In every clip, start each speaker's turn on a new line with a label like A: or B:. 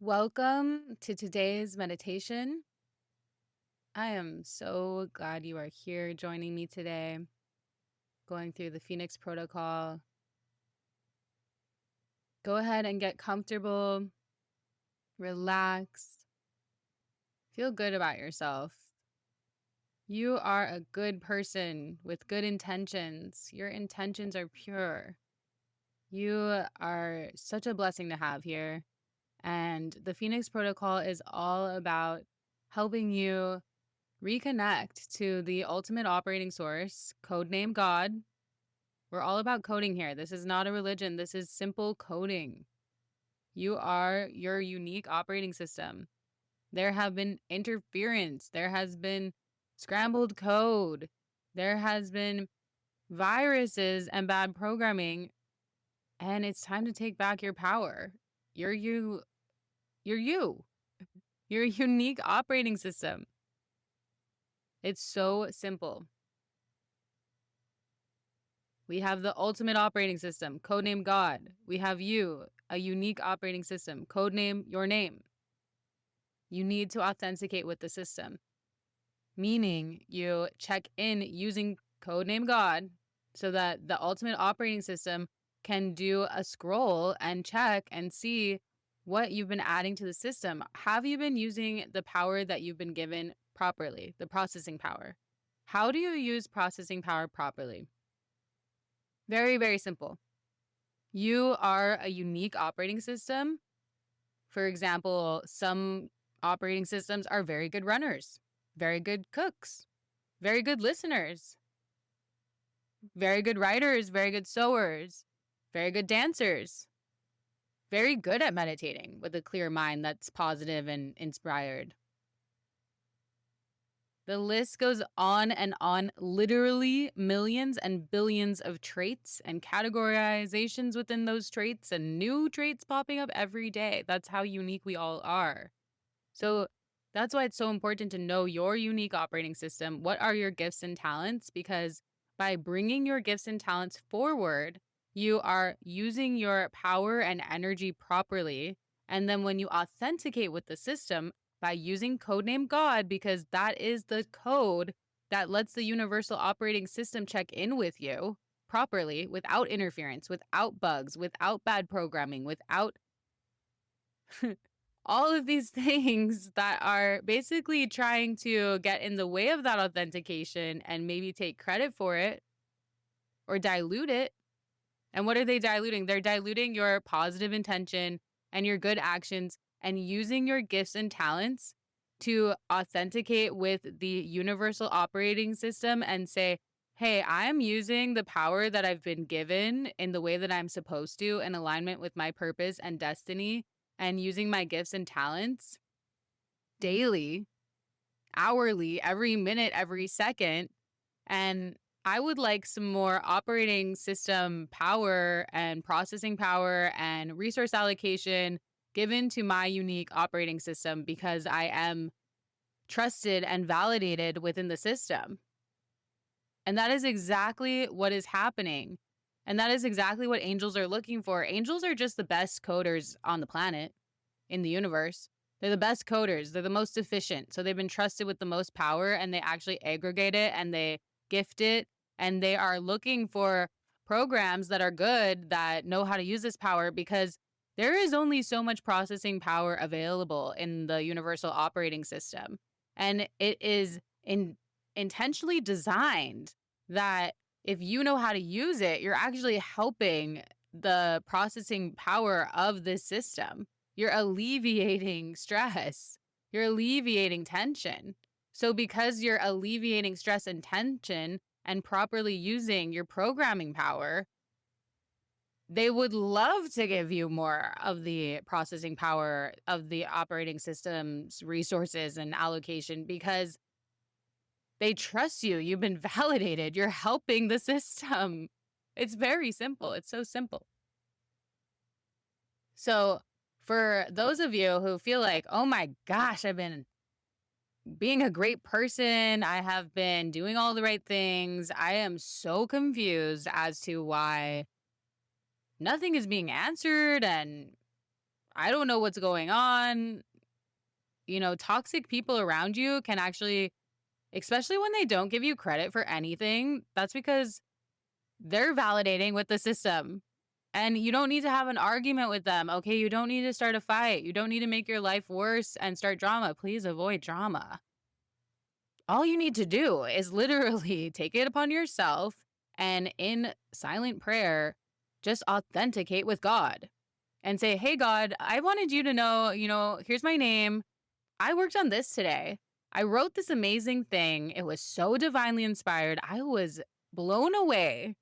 A: Welcome to today's meditation. I am so glad you are here joining me today, going through the Phoenix Protocol. Go ahead and get comfortable, relax, feel good about yourself. You are a good person with good intentions. Your intentions are pure. You are such a blessing to have here. And the Phoenix Protocol is all about helping you reconnect to the ultimate operating source, codename God. We're all about coding here. This is not a religion. This is simple coding. You are your unique operating system. There have been interference. There has been scrambled code. There has been viruses and bad programming. And it's time to take back your power. You're you. You're you. You're a unique operating system. It's so simple. We have the ultimate operating system, codename God. We have you, a unique operating system, codename your name. You need to authenticate with the system, meaning you check in using codename God so that the ultimate operating system can do a scroll and check and see what you've been adding to the system. Have you been using the power that you've been given properly, the processing power? How do you use processing power properly? Very, very simple. You are a unique operating system. For example, some operating systems are very good runners, very good cooks, very good listeners, very good writers, very good sewers, very good dancers, very good at meditating with a clear mind that's positive and inspired. The list goes on and on, literally millions and billions of traits and categorizations within those traits and new traits popping up every day. That's how unique we all are. So that's why it's so important to know your unique operating system. What are your gifts and talents? Because by bringing your gifts and talents forward, you are using your power and energy properly. And then when you authenticate with the system, by using codename God, because that is the code that lets the universal operating system check in with you properly, without interference, without bugs, without bad programming, without all of these things that are basically trying to get in the way of that authentication and maybe take credit for it or dilute it. And what are they diluting? They're diluting your positive intention and your good actions and using your gifts and talents to authenticate with the universal operating system and say, hey, I'm using the power that I've been given in the way that I'm supposed to, in alignment with my purpose and destiny, and using my gifts and talents daily, hourly, every minute, every second. And I would like some more operating system power and processing power and resource allocation given to my unique operating system, because I am trusted and validated within the system. And that is exactly what is happening. And that is exactly what angels are looking for. Angels are just the best coders on the planet, in the universe. They're the best coders. They're the most efficient. So they've been trusted with the most power, and they actually aggregate it and they gift it. And they are looking for programs that are good, that know how to use this power, because there is only so much processing power available in the universal operating system. And it is intentionally designed that if you know how to use it, you're actually helping the processing power of this system. You're alleviating stress. You're alleviating tension. So because you're alleviating stress and tension and properly using your programming power, they would love to give you more of the processing power of the operating system's resources and allocation, because they trust you. You've been validated. You're helping the system. It's very simple. It's so simple. So for those of you who feel like, oh my gosh, I've been being a great person, I have been doing all the right things, I am so confused as to why nothing is being answered and I don't know what's going on. Toxic people around you can actually, especially when they don't give you credit for anything, that's because they're validating with the system. And you don't need to have an argument with them. Okay, you don't need to start a fight. You don't need to make your life worse and start drama. Please avoid drama. All you need to do is literally take it upon yourself and in silent prayer, just authenticate with God and say, "Hey, God, I wanted you to know, here's my name. I worked on this today. I wrote this amazing thing. It was so divinely inspired. I was blown away.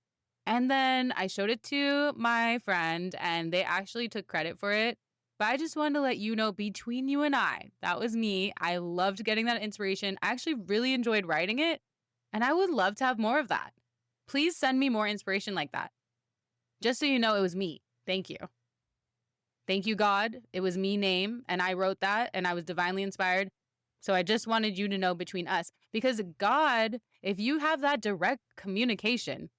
A: And then I showed it to my friend and they actually took credit for it. But I just wanted to let you know between you and I, that was me. I loved getting that inspiration. I actually really enjoyed writing it. And I would love to have more of that. Please send me more inspiration like that. Just so you know, it was me. Thank you. Thank you, God. It was me name. And I wrote that and I was divinely inspired. So I just wanted you to know between us. Because God, if you have that direct communication,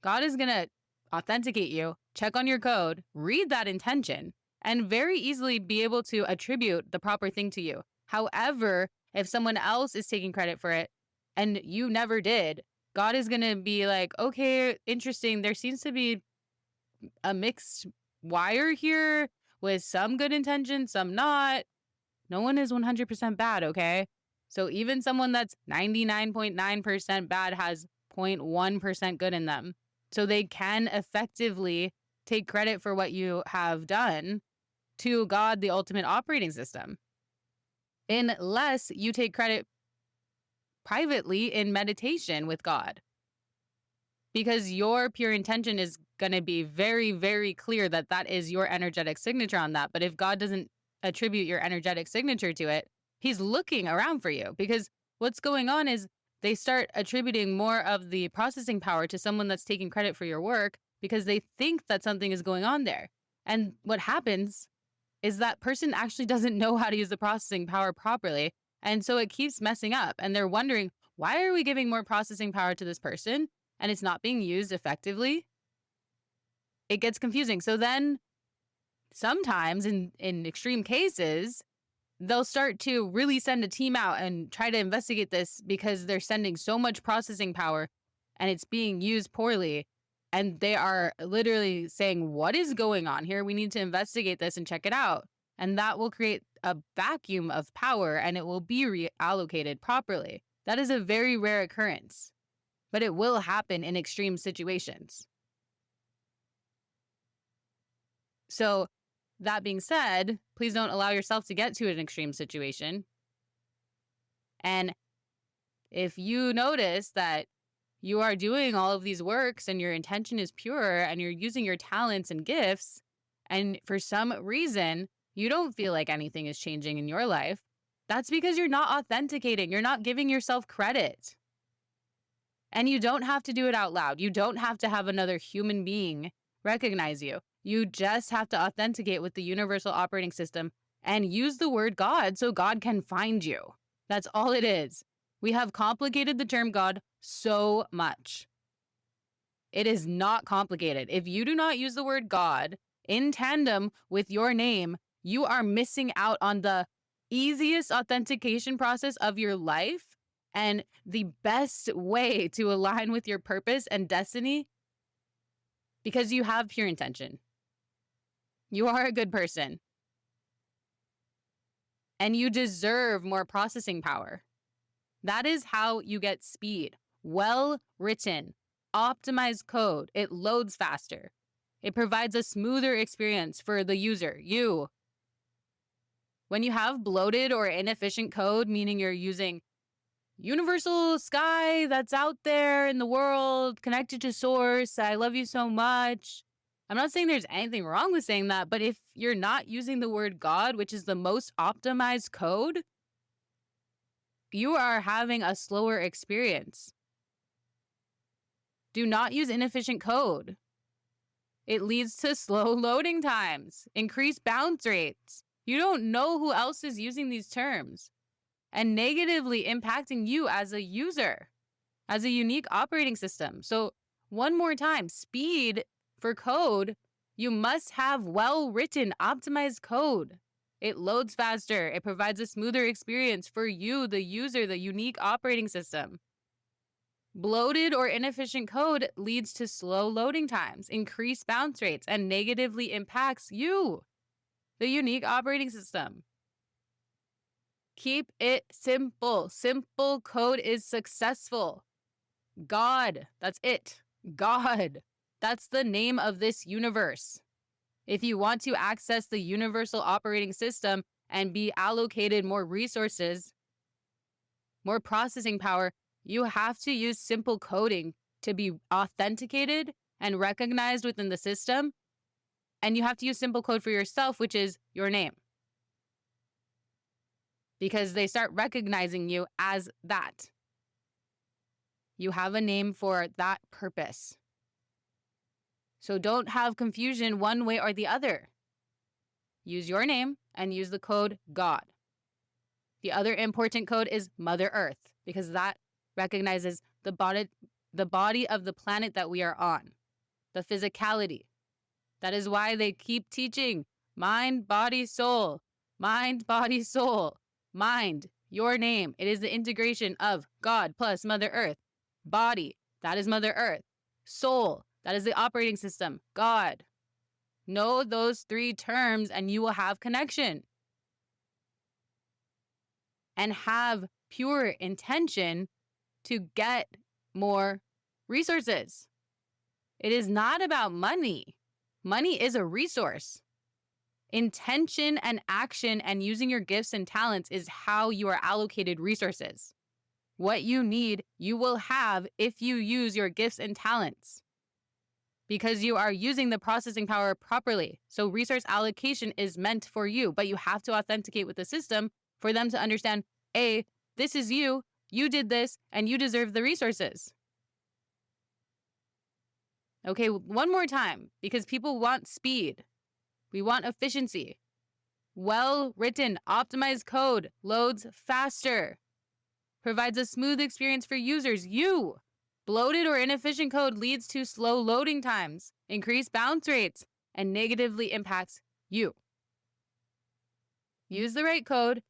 A: God is going to authenticate you, check on your code, read that intention, and very easily be able to attribute the proper thing to you. However, if someone else is taking credit for it and you never did, God is going to be like, okay, interesting. There seems to be a mixed wire here with some good intention, some not. No one is 100% bad, okay? So even someone that's 99.9% bad has 0.1% good in them. So they can effectively take credit for what you have done to God, the ultimate operating system. Unless you take credit privately in meditation with God. Because your pure intention is going to be very, very clear that that is your energetic signature on that. But if God doesn't attribute your energetic signature to it, he's looking around for you. Because what's going on is they start attributing more of the processing power to someone that's taking credit for your work because they think that something is going on there. And what happens is that person actually doesn't know how to use the processing power properly. And so it keeps messing up. And they're wondering, why are we giving more processing power to this person and it's not being used effectively? It gets confusing. So then sometimes in extreme cases, they'll start to really send a team out and try to investigate this because they're sending so much processing power and it's being used poorly. And they are literally saying, what is going on here? We need to investigate this and check it out. And that will create a vacuum of power and it will be reallocated properly. That is a very rare occurrence, but it will happen in extreme situations. So that being said, please don't allow yourself to get to an extreme situation. And if you notice that you are doing all of these works and your intention is pure and you're using your talents and gifts, and for some reason you don't feel like anything is changing in your life, that's because you're not authenticating. You're not giving yourself credit. And you don't have to do it out loud. You don't have to have another human being recognize you. You just have to authenticate with the universal operating system and use the word God so God can find you. That's all it is. We have complicated the term God so much. It is not complicated. If you do not use the word God in tandem with your name, you are missing out on the easiest authentication process of your life and the best way to align with your purpose and destiny because you have pure intention. You are a good person. And you deserve more processing power. That is how you get speed. Well written, optimized code. It loads faster. It provides a smoother experience for the user, you. When you have bloated or inefficient code, meaning you're using universal sky that's out there in the world, connected to source, I love you so much. I'm not saying there's anything wrong with saying that, but if you're not using the word God, which is the most optimized code, you are having a slower experience. Do not use inefficient code. It leads to slow loading times, increased bounce rates. You don't know who else is using these terms and negatively impacting you as a user, as a unique operating system. So one more time, speed for code, You must have well-written, optimized code. It loads faster. It provides a smoother experience for you, the user, the unique operating system. Bloated or inefficient code leads to slow loading times, increased bounce rates, and negatively impacts you, the unique operating system. Keep it simple. Simple code is successful. God, that's it. God, that's the name of this universe. If you want to access the universal operating system and be allocated more resources, more processing power, you have to use simple coding to be authenticated and recognized within the system. And you have to use simple code for yourself, which is your name. Because they start recognizing you as that. You have a name for that purpose. So don't have confusion one way or the other. Use your name and use the code God. The other important code is Mother Earth, because that recognizes the body of the planet that we are on, the physicality. That is why they keep teaching mind, body, soul, mind, body, soul, mind, your name. It is the integration of God plus Mother Earth. Body, that is Mother Earth. Soul, that is the operating system, God. Know those three terms and you will have connection. And have pure intention to get more resources. It is not about money. Money is a resource. Intention and action and using your gifts and talents is how you are allocated resources. What you need, you will have if you use your gifts and talents. Because you are using the processing power properly. So resource allocation is meant for you, but you have to authenticate with the system for them to understand, A, this is you did this, and you deserve the resources. Okay, one more time, because people want speed. We want efficiency. Well-written, optimized code loads faster. Provides a smooth experience for users. You. Bloated or inefficient code leads to slow loading times, increased bounce rates, and negatively impacts you. Use the right code.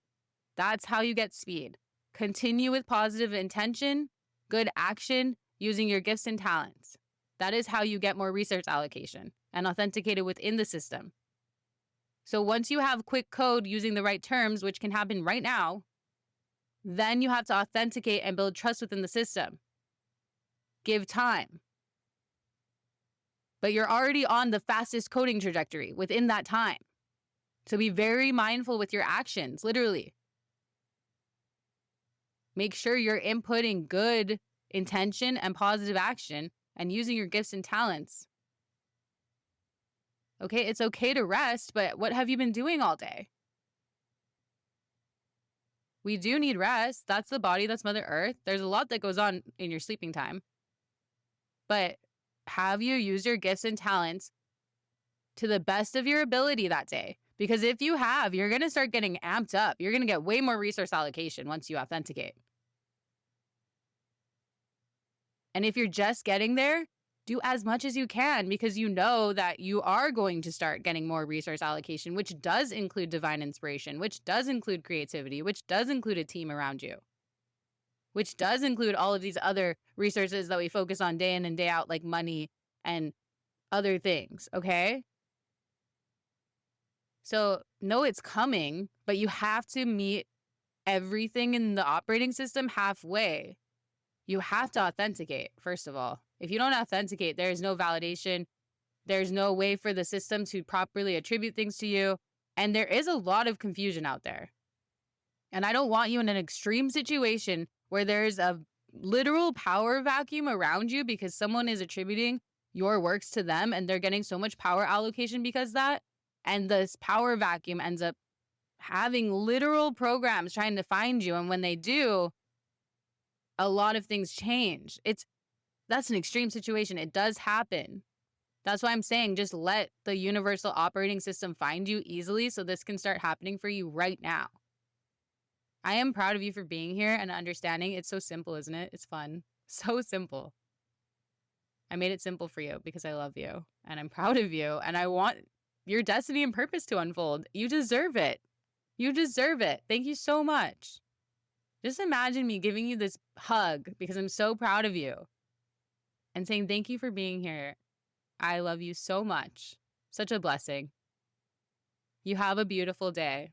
A: That's how you get speed. Continue with positive intention, good action, using your gifts and talents. That is how you get more resource allocation and authenticate it within the system. So once you have quick code using the right terms, which can happen right now, then you have to authenticate and build trust within the system. Give time. But you're already on the fastest coding trajectory within that time. So be very mindful with your actions, literally. Make sure you're inputting good intention and positive action and using your gifts and talents. Okay, it's okay to rest, but what have you been doing all day? We do need rest. That's the body, that's Mother Earth. There's a lot that goes on in your sleeping time. But have you used your gifts and talents to the best of your ability that day? Because if you have, you're going to start getting amped up. You're going to get way more resource allocation once you authenticate. And if you're just getting there, do as much as you can, because you know that you are going to start getting more resource allocation, which does include divine inspiration, which does include creativity, which does include a team around you, which does include all of these other resources that we focus on day in and day out, like money and other things, okay? So know it's coming, but you have to meet everything in the operating system halfway. You have to authenticate, first of all. If you don't authenticate, there is no validation. There's no way for the system to properly attribute things to you. And there is a lot of confusion out there. And I don't want you in an extreme situation where there's a literal power vacuum around you because someone is attributing your works to them and they're getting so much power allocation because of that. And this power vacuum ends up having literal programs trying to find you. And when they do, a lot of things change. That's an extreme situation. It does happen. That's why I'm saying just let the universal operating system find you easily so this can start happening for you right now. I am proud of you for being here and understanding. It's so simple, isn't it? It's fun. So simple. I made it simple for you because I love you and I'm proud of you and I want your destiny and purpose to unfold. You deserve it. You deserve it. Thank you so much. Just imagine me giving you this hug because I'm so proud of you and saying thank you for being here. I love you so much. Such a blessing. You have a beautiful day.